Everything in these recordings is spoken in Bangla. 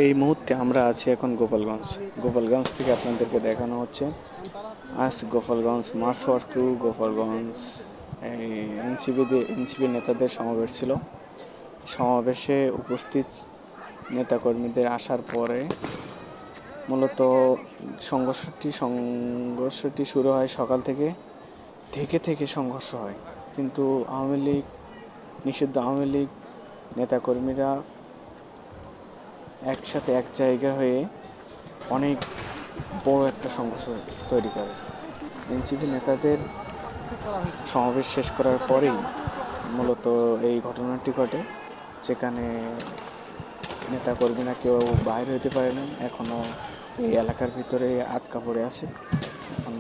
এই মুহূর্তে আমরা আছি এখন গোপালগঞ্জ থেকে আপনাদেরকে দেখানো হচ্ছে আজ গোপালগঞ্জ মার্চ টু গোপালগঞ্জ এই এনসিপি নেতাদের সমাবেশ ছিল। সমাবেশে উপস্থিত নেতাকর্মীদের আসার পরে মূলত সংঘর্ষটি শুরু হয় সকাল থেকে থেকে সংঘর্ষ হয়, কিন্তু নিষিদ্ধ আওয়ামী লীগ নেতাকর্মীরা একসাথে এক জায়গা হয়ে অনেক বড় একটা সংঘর্ষ তৈরি করে। এনসিপি নেতাদের সমাবেশ শেষ করার পরেই মূলত এই ঘটনাটি ঘটে, যেখানে নেতাকর্মীরা কেউ বাইরে হতে পারে না, এখনও এই এলাকার ভিতরে আটকা পড়ে আছে। এখন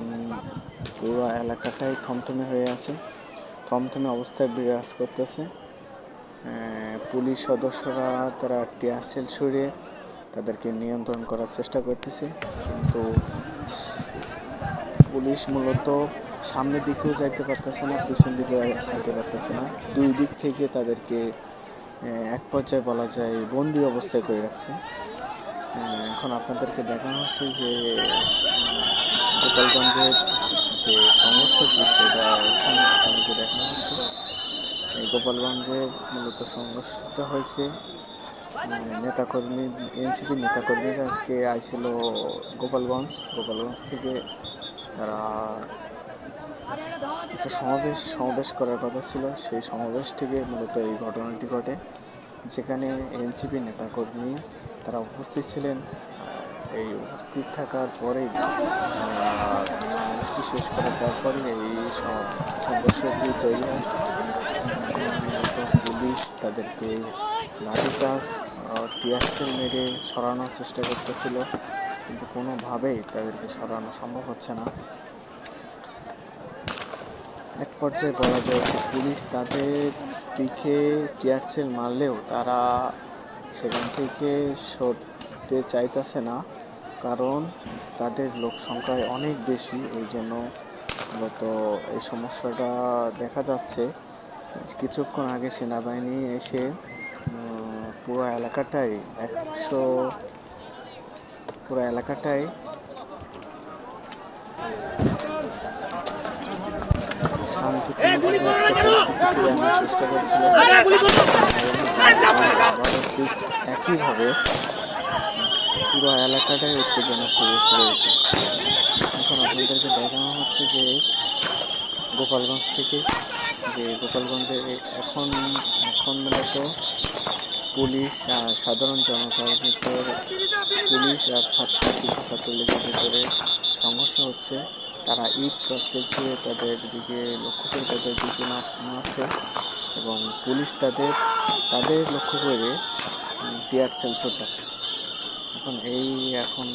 পুরো এলাকাটাই থমথমে হয়ে আছে, থমথমে অবস্থায় বিরাজ করতেছে। পুলিশ সদস্যরা তারা টিয়ার সেল সরিয়ে তাদেরকে নিয়ন্ত্রণ করার চেষ্টা করতেছে, কিন্তু পুলিশ মূলত সামনের দিকেও যাইতে পারতেছে না, পিছন দিকেও যাইতে পারতেছে না। দুই দিক থেকে তাদেরকে এক পর্যায়ে বলা যায় বন্দি অবস্থায় করে রাখছে। এখন আপনাদেরকে দেখানো হচ্ছে যে গোপালগঞ্জের যে সংঘর্ষটি সেটা এখন আপনাদেরকে দেখানো হচ্ছে। এই গোপালগঞ্জে মূলত সংঘর্ষটা হয়েছে এনসিপির নেতাকর্মীরা আজকে আইছিল গোপালগঞ্জ থেকে তারা একটা সমাবেশ করার কথা ছিল। সেই সমাবেশ থেকে মূলত এই ঘটনাটি ঘটে, যেখানে এনসিপি নেতাকর্মী তারা উপস্থিত ছিলেন। এই উপস্থিত থাকার পরেই সমাবেশটি শেষ করার পরপরই এই সংঘর্ষটি তৈরি হয়। পুলিশ তাদেরকে লাঠিচার্জ টিয়ার সেল মেরে সরানোর চেষ্টা করতেছিল, কিন্তু কোনোভাবেই তাদেরকে সরানো সম্ভব হচ্ছে না। এক পর্যায়ে বলা যায় যে পুলিশ তাদের দিকে টিয়ার সেল মারলেও তারা সেখান থেকে সরতে চাইতেছে না, কারণ তাদের লোক সংখ্যায় অনেক বেশি। এই জন্য মূলত এই সমস্যাটা দেখা যাচ্ছে। কিছুক্ষণ আগে সেনাবাহিনী এসে পুরো এলাকাটাই শান্তিপূর্ণভাবে একটা পরিস্থিতি ফিরে আনার চেষ্টা করছিল। ঠিক একইভাবে পুরো এলাকাটাই উত্তেজনা শুরু হয়েছে। এখন আপনাদেরকে দেখানো হচ্ছে যে গোপালগঞ্জে এখন মূলত পুলিশ আর সাধারণ জনতার ভিতর, পুলিশ আর ছাত্রলীগের ভিতরে সংঘর্ষ হচ্ছে। তারা ইট পাটকেল ছুঁড়ে তাদের দিকে লক্ষ্য করে তাদের দিকে মারছে, এবং পুলিশ তাদের লক্ষ্য করে টিয়ার সেল ছুটতেছে। এখন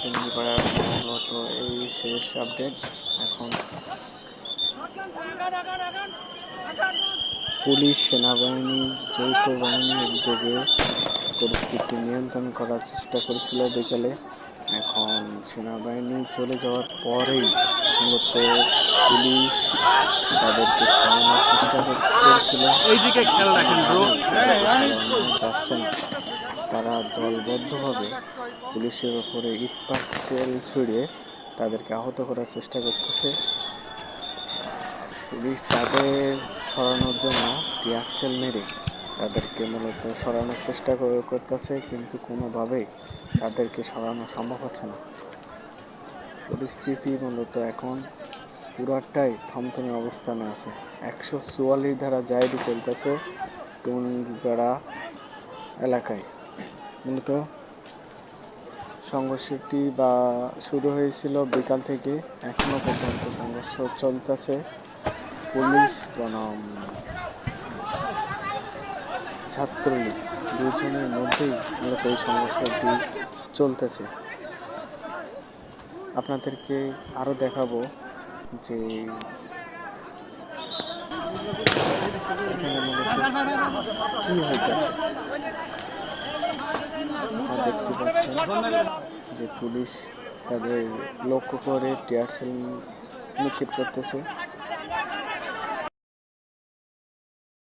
টুঙ্গিপাড়ার মূলত এই শেষ আপডেট। এখন পুলিশ সেনাবাহিনী যৌথ বাহিনীর উদ্যোগে পরিস্থিতি নিয়ন্ত্রণ করার চেষ্টা করেছিল বিকেলে। এখন সেনাবাহিনী চলে যাওয়ার পরেই মূলত পুলিশ তাদেরকে সরানোর চেষ্টা করেছিল। যাচ্ছে না, তারা দলবদ্ধভাবে পুলিশের ওপরে ইট পাটকেল ছুড়ে তাদেরকে আহত করার চেষ্টা করতেছে। পুলিশ তাদের সরানোর জন্য টিয়ার সেল মেরে তাদেরকে মূলত সরানোর চেষ্টা করতেছে, কিন্তু কোনোভাবেই তাদেরকে সরানো সম্ভব হচ্ছে না। পরিস্থিতি মূলত এখন পুরাটাই থমথমে অবস্থানে আছে। 144 ধারা জারি চলতেছে টুঙ্গিপাড়া এলাকায়। মূলত সংঘর্ষটি শুরু হয়েছিল বিকাল থেকে, এখনো পর্যন্ত সংঘর্ষ চলতেছে। পুলিশ বনাম ছাত্রলীগ দুজনের মধ্যেই মূলত এই সমস্যাটি চলতেছে। আপনাদেরকে আরও দেখাবো যে এখানে মূলত কি হইতেছে। আপনারা দেখতে পাচ্ছেন যে পুলিশ তাদের লক্ষ্য করে টিয়ার সেল নিক্ষেপ করতেছে।